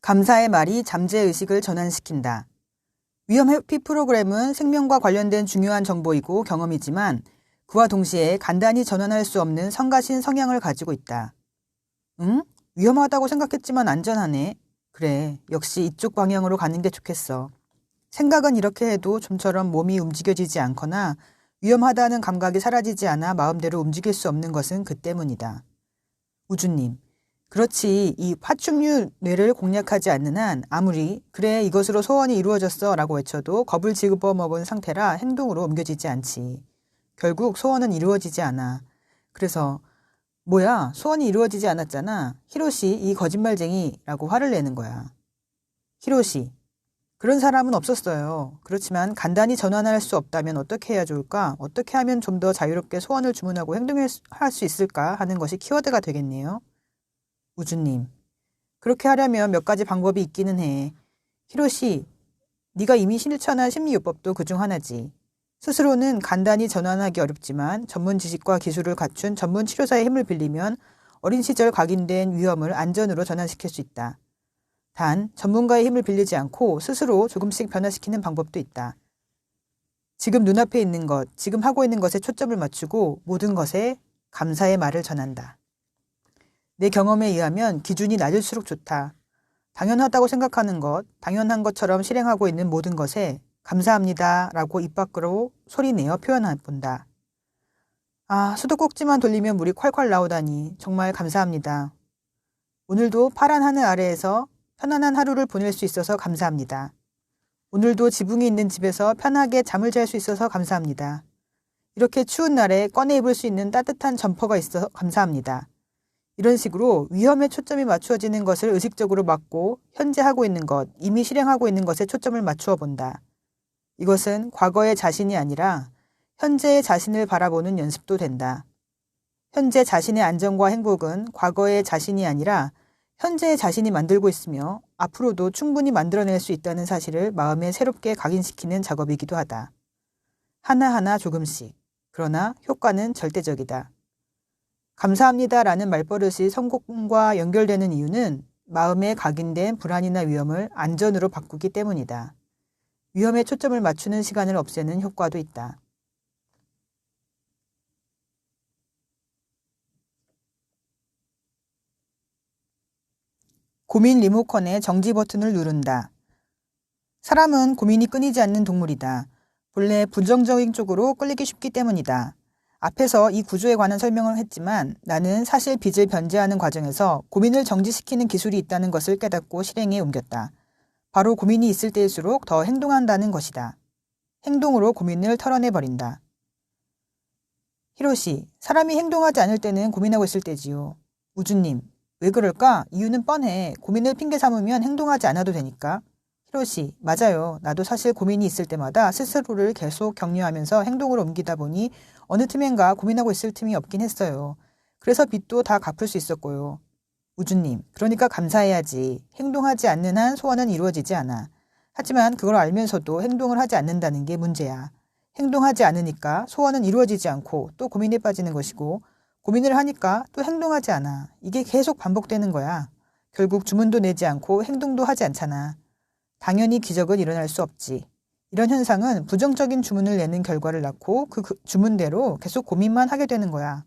감사의 말이 잠재의식을 전환시킨다. 위험 회피 프로그램은 생명과 관련된 중요한 정보이고 경험이지만 그와 동시에 간단히 전환할 수 없는 성가신 성향을 가지고 있다. 응? 위험하다고 생각했지만 안전하네. 그래, 역시 이쪽 방향으로 가는 게 좋겠어. 생각은 이렇게 해도 좀처럼 몸이 움직여지지 않거나 위험하다는 감각이 사라지지 않아 마음대로 움직일 수 없는 것은 그 때문이다. 우주님, 그렇지 이 파충류 뇌를 공략하지 않는 한 아무리 그래 이것으로 소원이 이루어졌어 라고 외쳐도 겁을 집어먹은 상태라 행동으로 옮겨지지 않지. 결국 소원은 이루어지지 않아. 그래서 뭐야 소원이 이루어지지 않았잖아. 히로시 이 거짓말쟁이라고 화를 내는 거야. 히로시, 그런 사람은 없었어요. 그렇지만 간단히 전환할 수 없다면 어떻게 해야 좋을까? 어떻게 하면 좀 더 자유롭게 소원을 주문하고 행동할 수 있을까 하는 것이 키워드가 되겠네요. 우주님, 그렇게 하려면 몇 가지 방법이 있기는 해. 히로시, 네가 이미 실천한 심리요법도 그중 하나지. 스스로는 간단히 전환하기 어렵지만 전문 지식과 기술을 갖춘 전문 치료사의 힘을 빌리면 어린 시절 각인된 위험을 안전으로 전환시킬 수 있다. 단, 전문가의 힘을 빌리지 않고 스스로 조금씩 변화시키는 방법도 있다. 지금 눈앞에 있는 것, 지금 하고 있는 것에 초점을 맞추고 모든 것에 감사의 말을 전한다. 내 경험에 의하면 기준이 낮을수록 좋다. 당연하다고 생각하는 것, 당연한 것처럼 실행하고 있는 모든 것에 감사합니다 라고 입 밖으로 소리내어 표현해본다. 아, 수도꼭지만 돌리면 물이 콸콸 나오다니 정말 감사합니다. 오늘도 파란 하늘 아래에서 편안한 하루를 보낼 수 있어서 감사합니다. 오늘도 지붕이 있는 집에서 편하게 잠을 잘 수 있어서 감사합니다. 이렇게 추운 날에 꺼내 입을 수 있는 따뜻한 점퍼가 있어서 감사합니다. 이런 식으로 위험에 초점이 맞추어지는 것을 의식적으로 막고 현재 하고 있는 것, 이미 실행하고 있는 것에 초점을 맞추어 본다. 이것은 과거의 자신이 아니라 현재의 자신을 바라보는 연습도 된다. 현재 자신의 안정과 행복은 과거의 자신이 아니라 현재의 자신이 만들고 있으며 앞으로도 충분히 만들어낼 수 있다는 사실을 마음에 새롭게 각인시키는 작업이기도 하다. 하나하나 조금씩. 그러나 효과는 절대적이다. 감사합니다라는 말버릇이 성공과 연결되는 이유는 마음에 각인된 불안이나 위험을 안전으로 바꾸기 때문이다. 위험에 초점을 맞추는 시간을 없애는 효과도 있다. 고민 리모컨의 정지 버튼을 누른다. 사람은 고민이 끊이지 않는 동물이다. 본래 부정적인 쪽으로 끌리기 쉽기 때문이다. 앞에서 이 구조에 관한 설명을 했지만 나는 사실 빚을 변제하는 과정에서 고민을 정지시키는 기술이 있다는 것을 깨닫고 실행에 옮겼다. 바로 고민이 있을 때일수록 더 행동한다는 것이다. 행동으로 고민을 털어내버린다. 히로시, 사람이 행동하지 않을 때는 고민하고 있을 때지요. 우주님, 왜 그럴까? 이유는 뻔해. 고민을 핑계 삼으면 행동하지 않아도 되니까. 히로시, 맞아요. 나도 사실 고민이 있을 때마다 스스로를 계속 격려하면서 행동으로 옮기다 보니 어느 틈엔가 고민하고 있을 틈이 없긴 했어요. 그래서 빚도 다 갚을 수 있었고요. 우주님, 그러니까 감사해야지. 행동하지 않는 한 소원은 이루어지지 않아. 하지만 그걸 알면서도 행동을 하지 않는다는 게 문제야. 행동하지 않으니까 소원은 이루어지지 않고 또 고민에 빠지는 것이고 고민을 하니까 또 행동하지 않아. 이게 계속 반복되는 거야. 결국 주문도 내지 않고 행동도 하지 않잖아. 당연히 기적은 일어날 수 없지. 이런 현상은 부정적인 주문을 내는 결과를 낳고 그 주문대로 계속 고민만 하게 되는 거야.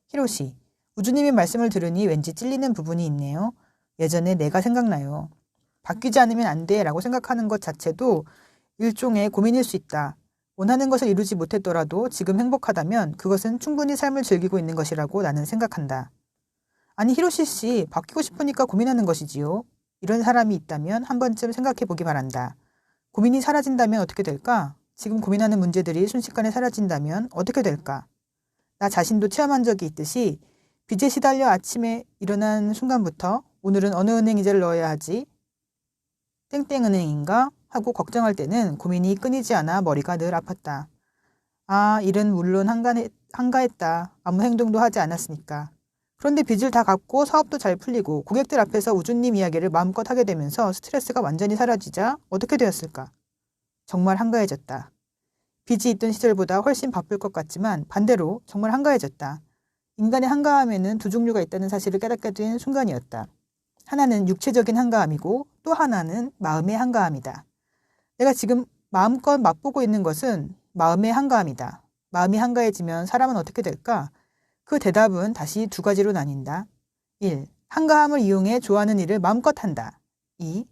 히로시, 우주님의 말씀을 들으니 왠지 찔리는 부분이 있네요. 예전에 내가 생각나요. 바뀌지 않으면 안 돼 라고 생각하는 것 자체도 일종의 고민일 수 있다. 원하는 것을 이루지 못했더라도 지금 행복하다면 그것은 충분히 삶을 즐기고 있는 것이라고 나는 생각한다. 아니 히로시 씨, 바뀌고 싶으니까 고민하는 것이지요. 이런 사람이 있다면 한 번쯤 생각해 보기 바란다. 고민이 사라진다면 어떻게 될까? 지금 고민하는 문제들이 순식간에 사라진다면 어떻게 될까? 나 자신도 체험한 적이 있듯이 빚에 시달려 아침에 일어난 순간부터 오늘은 어느 은행 이자를 넣어야 하지? 땡땡은행인가? 하고 걱정할 때는 고민이 끊이지 않아 머리가 늘 아팠다. 아, 일은 물론 한가했다. 아무 행동도 하지 않았으니까. 그런데 빚을 다 갚고 사업도 잘 풀리고 고객들 앞에서 우주님 이야기를 마음껏 하게 되면서 스트레스가 완전히 사라지자 어떻게 되었을까? 정말 한가해졌다. 빚이 있던 시절보다 훨씬 바쁠 것 같지만 반대로 정말 한가해졌다. 인간의 한가함에는 두 종류가 있다는 사실을 깨닫게 된 순간이었다. 하나는 육체적인 한가함이고 또 하나는 마음의 한가함이다. 내가 지금 마음껏 맛보고 있는 것은 마음의 한가함이다. 마음이 한가해지면 사람은 어떻게 될까? 그 대답은 다시 두 가지로 나뉜다. 1. 한가함을 이용해 좋아하는 일을 마음껏 한다. 2.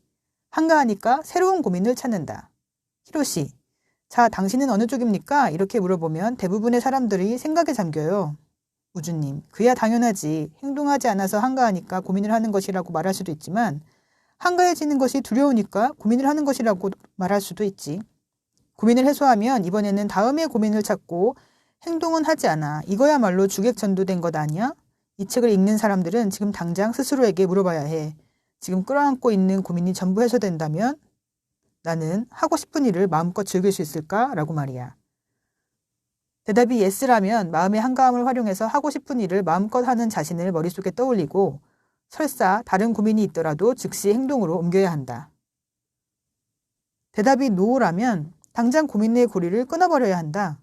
한가하니까 새로운 고민을 찾는다. 히로시, 자, 당신은 어느 쪽입니까? 이렇게 물어보면 대부분의 사람들이 생각에 잠겨요. 우주님, 그야 당연하지. 행동하지 않아서 한가하니까 고민을 하는 것이라고 말할 수도 있지만 한가해지는 것이 두려우니까 고민을 하는 것이라고 말할 수도 있지. 고민을 해소하면 이번에는 다음의 고민을 찾고 행동은 하지 않아. 이거야말로 주객전도된 것 아니야? 이 책을 읽는 사람들은 지금 당장 스스로에게 물어봐야 해. 지금 끌어안고 있는 고민이 전부 해소된다면 나는 하고 싶은 일을 마음껏 즐길 수 있을까? 라고 말이야. 대답이 예스라면 마음의 한가함을 활용해서 하고 싶은 일을 마음껏 하는 자신을 머릿속에 떠올리고 설사 다른 고민이 있더라도 즉시 행동으로 옮겨야 한다. 대답이 노라면 당장 고민의 고리를 끊어버려야 한다.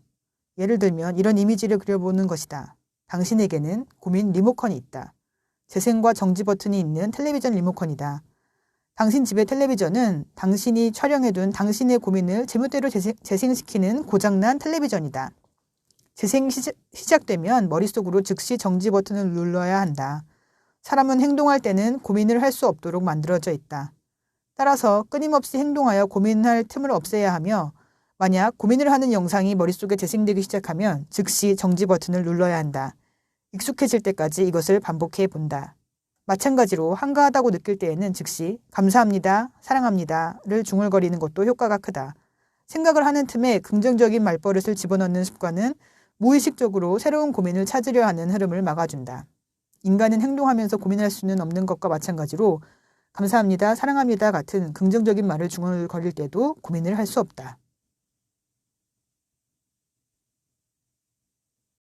예를 들면 이런 이미지를 그려보는 것이다. 당신에게는 고민 리모컨이 있다. 재생과 정지 버튼이 있는 텔레비전 리모컨이다. 당신 집의 텔레비전은 당신이 촬영해둔 당신의 고민을 제멋대로 재생시키는 고장난 텔레비전이다. 재생이 시작되면 머릿속으로 즉시 정지 버튼을 눌러야 한다. 사람은 행동할 때는 고민을 할 수 없도록 만들어져 있다. 따라서 끊임없이 행동하여 고민할 틈을 없애야 하며 만약 고민을 하는 영상이 머릿속에 재생되기 시작하면 즉시 정지 버튼을 눌러야 한다. 익숙해질 때까지 이것을 반복해 본다. 마찬가지로 한가하다고 느낄 때에는 즉시 감사합니다, 사랑합니다를 중얼거리는 것도 효과가 크다. 생각을 하는 틈에 긍정적인 말버릇을 집어넣는 습관은 무의식적으로 새로운 고민을 찾으려 하는 흐름을 막아준다. 인간은 행동하면서 고민할 수는 없는 것과 마찬가지로 감사합니다, 사랑합니다 같은 긍정적인 말을 중얼거릴 때도 고민을 할 수 없다.